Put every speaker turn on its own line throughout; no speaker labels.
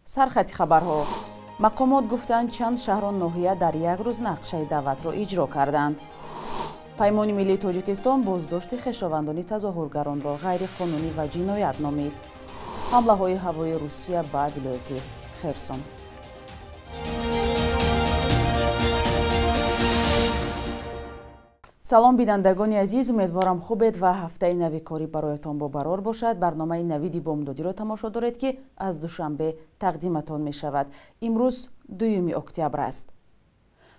سرخط خبرها. مقامات گفتند چند شهر و ناحیه در یک روز نقشه دعوت را اجرا کردند. پیمان ملی تاجیکستان بازداشت خویشاوندان تظاهرگران را غیر قانونی و جنایت نامید. حمله های هوایی روسیه به ولایت خرسون. سلام بینندگان عزیز، امیدوارم خوبید و هفته نوی کاری برایتان با قرار باشد. برنامه نوید بامدادی را تماشا دارید که از دوشنبه تقدیمتان می شود. امروز 2 اکتبر است.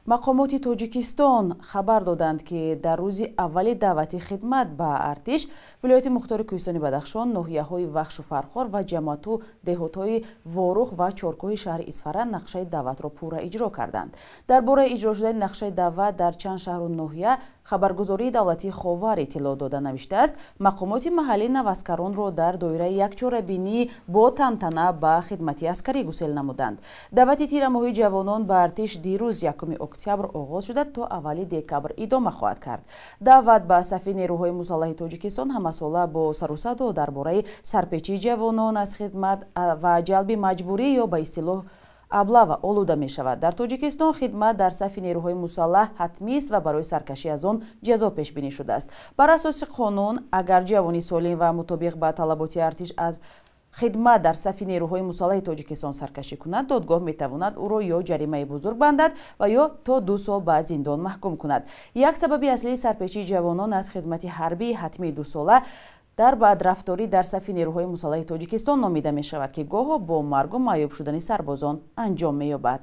مقامات تاجیکستان خبر دادند که در روز اول دعوت خدمت به ارتش ولایت مختار کوهستانی بدخشان، ناحیه‌های وخش و فرخار و جماعت و دهات‌های واروخ و چارکوه شهر اصفهان نقشه دعوت را پورا اجرا کردند. درباره اجرا شدن نقشه دعوت در چند شهر و ناحیه خبرگزاری دولتی خاور اطلاع داده نوشته است. مقامات محلی نوسکران را در دایره یکچاره‌بینی با تنتنه به خدمت عسکری گسیل نمودند. دعوت تیرماهی جوانان به ارتش دیروز 1 اکتبر آغاز شده تا اولی دکبر ادامه خواهد کرد. دعوت به صف نیروهای مسلح تاجیکستان همساله با سر و صدا درباره سرپیچی جوانان از خدمت و جلب مجبوری یا به اصطلاح ابله آلوده می شود. در تاجیکستان خدمت در صف نیروهای مسلح حتمی است و برای سرکشی از آن جزا پیش بینی شده است. بر اساس قانون اگر جوانی سالم و مطابق به طلبات ارتش از خدمت در صف نیروهای مسلح تاجیکستان سرکشی کند، دادگاه می تواند او را یا جریمه بزرگ بندد و یا تا 2 سال به زندان محکوم کند. یک سبب اصلی سرپیچی جوانان از خدمت حربی حتمی 2 ساله در بدرفتاری در صف نیروهای مسلح تاجیکستان نامیده می شود که گاه با مرگ و معیوب شدن سربازان انجام می یابد.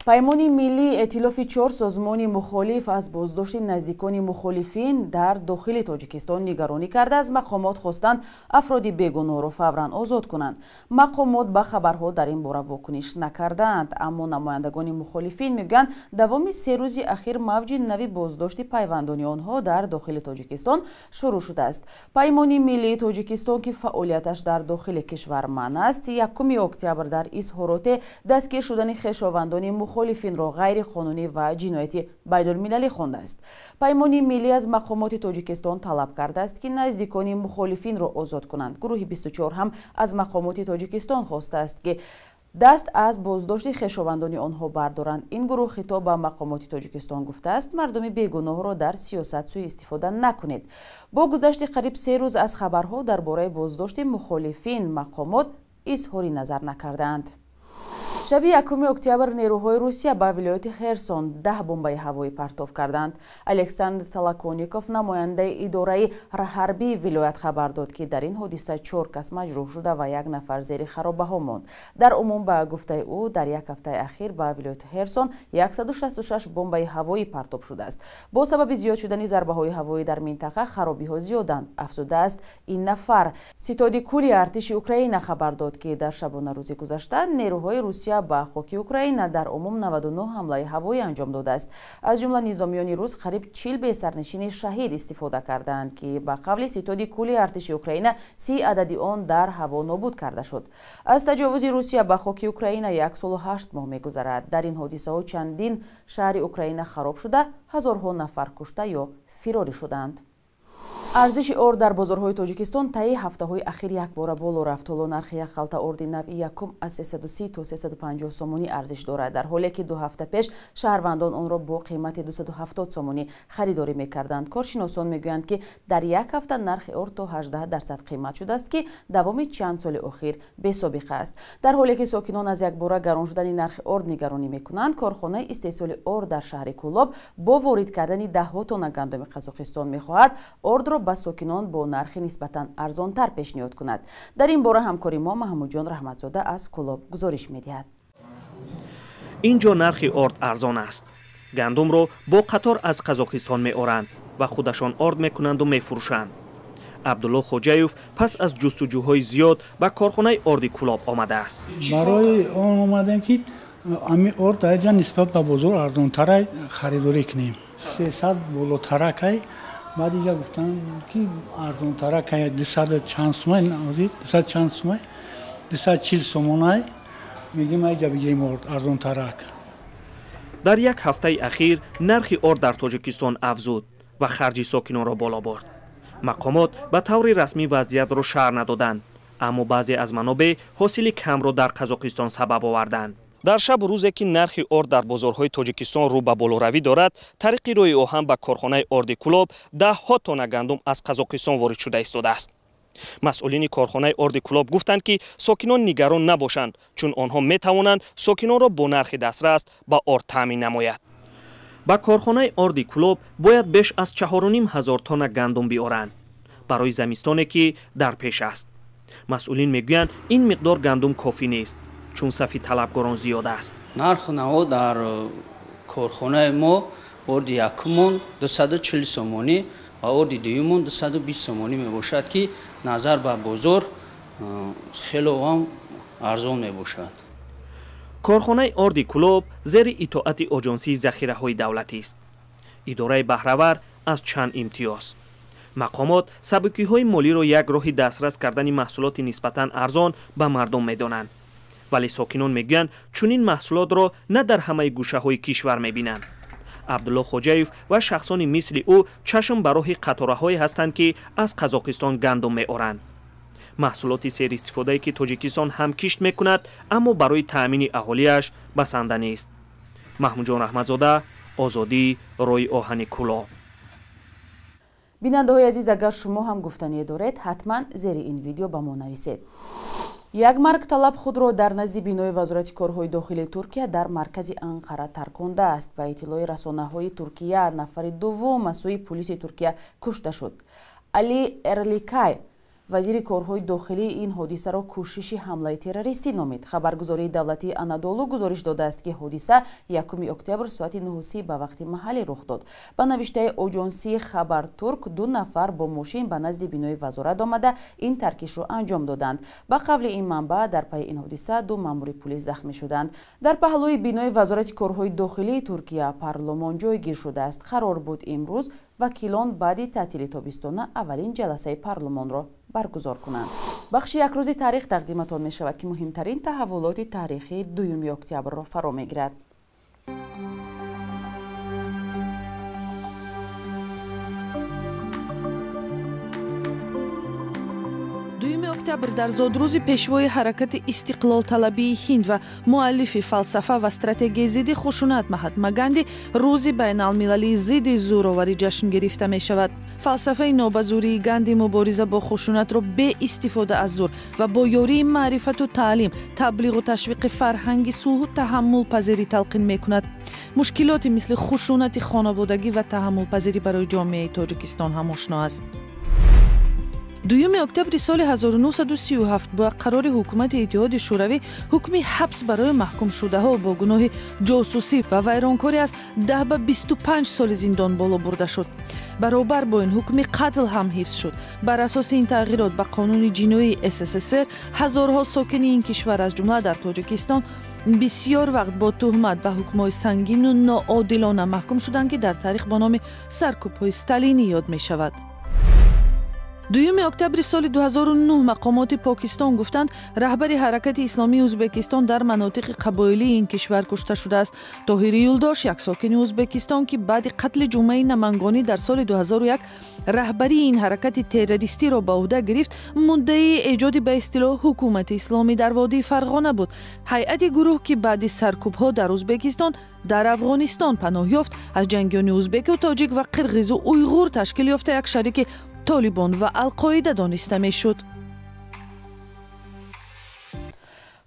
پیمان ملی ائتلاف 4 سازمان مخالف از بازداشت نزدیکان مخالفین در داخل تاجیکستان نگرانی کرده از مقامات خواستند افراد بیگناه را فوراً آزاد کنند. مقامات به خبرها در این باره واکنش نکردند، اما نمایندگان مخالفین میگویند دوام 3 روز اخیر موج نوی بازداشت پیوندان آنها در داخل تاجیکستان شروع شده است. پیمان ملی تاجیکستان که فعالیتش در داخل کشور منع است، 1 اکتبر در اظهارات دستگیر شدن خویشاوندان مخالفین را غیر قانونی و جنایتی بین‌المللی خوانده است. پیمان ملی از مقامات تاجیکستان طلب کرده است که نزدیکان مخالفین را آزاد کنند. گروه 24 هم از مقامات تاجیکستان خواسته است که دست از بازداشت خویشاوندان آنها بردارند. این گروه خطاب به مقامات تاجیکستان گفته است مردم بیگناه را در سیاست سوء استفاده نکنید. با گذشت قریب 3 روز از خبرها درباره بازداشت مخالفین مقامات اظهاری نظر نکردند. شب 1 اکتبر نیروهای روسیه به ولایت خرسون 10 بمب هوایی پرتاب کردند. الکساندر تلاکونیکوف نماینده اداره حربی ولایت خبر داد که در این حادثه 4 کس مجروح شده و 1 نفر زیر خرابه ها ماند. در عموم به گفته او در 1 هفته اخیر به ولایت خرسون 166 بمب هوایی پرتاب شده است. با سبب زیاد شدن ضربه های هوایی در منطقه خرابی ها زیادند. افزوده است این نفر ستاد کلی ارتش اوکراین خبر داد که در شبانه روز گذشته نیروهای روسیه به خاک اوکراین در عموم 99 حمله هوایی انجام داده است. از جمله نظامیان روس قریب 40 به سرنشین شهید استفاده کردند که به قول ستاد کلی ارتش اوکراین 30 عدد آن در هوا نابود کرده شد. از تجاوز روسیه به خاک اوکراین 1 سال و 8 ماه می‌گذرد. در این حادثه ها چندین شهر اوکراین خراب شده، هزارها نفر کشته یا فراری شدند. ارزش ارد در بازارهای تاجیکستان طی هفته‌های اخیر یک بار بالا رفت. طلا نرخ یک خلطه ارد نوعی یکم از 330 تا 350 سومونی ارزش دارد، در حالی که 2 هفته پیش شهروندان آن را با قیمت 270 سومونی خریداری می‌کردند. کارشناسان می‌گویند که در 1 هفته نرخ ارد تا 18% قیمت شده است که دوام چند سال اخیر بی‌سابقه است. در حالی که ساکنان از یک بار گران شدن نرخ ارد نگرانی می‌کنند، کارخانه استحصال ارد در شهر کولاب با وارد کردن 10 تن گندم قزاقستان می‌خواهد ارد را به ساکنان با نرخ نسبتاً ارزان‌تر پیشنهاد کند. در این باره همکاری ما محمود جان رحمتزاده از کلاب گزارش می‌دهد.
اینجا نرخ ارد ارزان است. گندم را با قطار از قزاقستان می‌آورند و خودشان ارد می‌کنند و می‌فروشند. عبدالله خوجایف پس از جستجوهای زیاد به کارخانه ارد کلاب آمده است.
برای آن آمدیم که امی ارد اینجا نسبت به بازار ارزان‌تر خریداری کنیم. 300 بالاتر که بعد اینجا گفتن که ارزان تره که 200 چند سومه نازید 200 چند سومه 240 سومونه میگیم اینجا بگیم ارزان تره.
در 1 هفته اخیر نرخ ارد در تاجیکستان افزود و خرج ساکنان را بالا برد. مقامات به طور رسمی وضعیت را شرح ندادند، аммо баъзе аз манобеъ ҳосили камро дар қазоқистон сабаб оварданд. дар шаб рӯзе ки нархи орд дар бозорҳои тоҷикистон рӯ ба болоравӣ дорад, тариқи роҳи оҳан ба корхонаи орди Кулоб даҳҳо тонна гандум аз Қазоқистон ворид шуда истодааст. масъулини корхонаи орди Кулоб гуфтанд ки сокинон нигарон набошанд, чун онҳо метавонанд сокинонро бо нархи дастрас ба орд таъмин намояд. ба корхонаи орди Кулоб бояд беш аз 4500 тонна гандум биоранд барои замистоне ки дар пеш аст. масъулин мегӯянд ин миқдор гандум кофӣ нест, чун сафи талабгорон зиёд аст.
нарх наво дар корхонаи мо орди якумон 240 сомонӣ ва орди дуюмон 220 сомонӣ мебошад ки назар ба бозор хеле арзон мебошад.
корхонаи орди Кулоб зери итоати оҷонсии захираҳои давлатист. идораи баҳравар аз чанд имтиёз. мақомот сабукиҳои молиро як роҳи дастрас кардани маҳсулоти нисбатан арзон ба мардум медонанд. вале сокинон мегӯянд чунин маҳсулотро на дар ҳамаи гӯшаҳои кишвар мебинанд. абдулло хоҷаев ва шахсони мисли ӯ чашм ба роҳи қатораҳое ҳастанд ки аз қазоқистон гандум меоранд. маҳсулоти серистифодае ки тоҷикистон ҳам кишт мекунад, аммо барои таъмини аҳолияш басанда нест. маҳмудҷон раҳматзода, озодӣ, рӯи оҳани Кулоб.
бинандаҳои азиз, агар шумо ҳам гуфтание доред, ҳатман зери ин видео ба мо нависед. як маркталаб худро дар назди бинои вазорати корҳои дохилии Туркия дар маркази Анқара таркондааст. ба иттилои расонаҳои Туркия, нафари дуввум аз сӯи пулиси Туркия кушта шуд. Али Эрликай, вазири корҳои дохилӣ, ин ҳодисаро кӯшиши ҳамлаи террористӣ номид. хабаргузории давлатии Анадолу гузориш додааст ки ҳодиса 1 октябр соати 9 ба вақти маҳаллӣ рух дод. ба навиштаи оҷонсии Хабар Турк, 2 нафар бо мошин ба назди бинои вазорат омада ин таркишро анҷом доданд. ба қавли ин манбаъ, дар пайи ин ҳодиса 2 маъмури пулис захмӣ шуданд. дар паҳлӯи бинои вазорати корҳои дохилии Туркия парлумон ҷойгир шудааст. қарор буд имрӯз вакилон баъди таътили тобистона аввалин ҷаласаи парлумонро баргузор кунанд. бахши якрӯзи таърих тақдиматон мешавад ки муҳимтарин таҳаввулоти таърихи 2 октябрро фаро мегирад.
2 октябр дар зодрӯзи пешвои ҳаракати истиқлолталабии Ҳинд ва муаллифи фалсафа ва стратегияи зидди хушунат Маҳатма Ганди рӯзи байналмилалии зидди зӯроварӣ ҷашн гирифта мешавад. фалсафаи нобазурии Ганди мубориза бо хушунатро бе истифода аз зӯр ва бо ёрии маърифату таълим, таблиғу ташвиқи фарҳанги сулҳу таҳаммулпазирӣ талқин мекунад. мушкилоти мисли хушунати хонаводагӣ ва таҳаммулпазирӣ барои ҷомеаи Тоҷикистон ҳам ошно аст. 2 октябри соли 1937 бо қарори ҳукумати иттиҳоди шӯравӣ ҳукми ҳабс барои маҳкумшудаҳо бо гуноҳи ҷосусӣ ва вайронкорӣ аз 10 ба 25 соли зиндон боло бурда шуд. баробар бо ин ҳукми қатл ҳам ҳифз шуд. бар асоси ин тағйирот ба қонуни ҷиноии СССР ҳазорҳо сокини ин кишвар аз ҷумла дар Тоҷикистон бисьёр вақт бо тӯҳмат ба ҳукмҳои сангину ноодилона маҳкум шуданд ки дар таърих бо номи саркӯбҳои сталинӣ ёд мешавад. 2 октябри соли 2009 мақомоти Покистон гуфтанд раҳбари ҳаракати исломии Ӯзбекистон дар манотиқи қабоилии ин кишвар кушта шудааст. Тоҳири Юлдош, як сокини Ӯзбекистон, ки баъди қатли ҷумъаи Намангонӣ дар соли 2001 раҳбарии ин ҳаракати террористиро ба уҳда гирифт, муддаии эҷоди ба истилоҳ ҳукумати исломӣ дар водии Фарғона буд. ҳайати гурӯҳ, ки баъди саркӯбҳо дар Ӯзбекистон дар Афғонистон паноҳ ёфт, аз ҷангиёни ӯзбеку тоҷик ва қирғизу уйғур ташкил ёфта як шарики Толибон ва Алқоида дониста мешуд.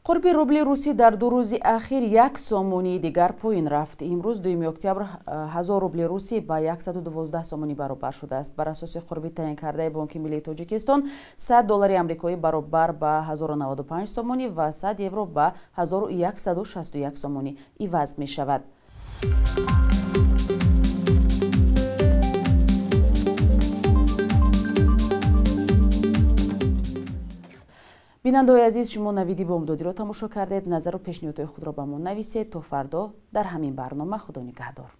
қурби рубли русӣ дар 2 рӯзи ахир 1 сомонии дигар поин рафт. имрӯз 2 октябр 1000 рубли русӣ ба 112 сомонӣ баробар шудааст. бар асоси қурби таъин кардаи Бонки Миллии Тоҷикистон, $100 амрикоӣ баробар ба 1095 сомонӣ ва 100 евро ба 1161 сомонӣ иваз мешавад. бинандаҳои азиз, шумо навиди бомдодиро тамошо кардед. назару пешниҳодҳои худро ба мо нависед. то фардо дар ҳамин барнома. худо нигаҳдор.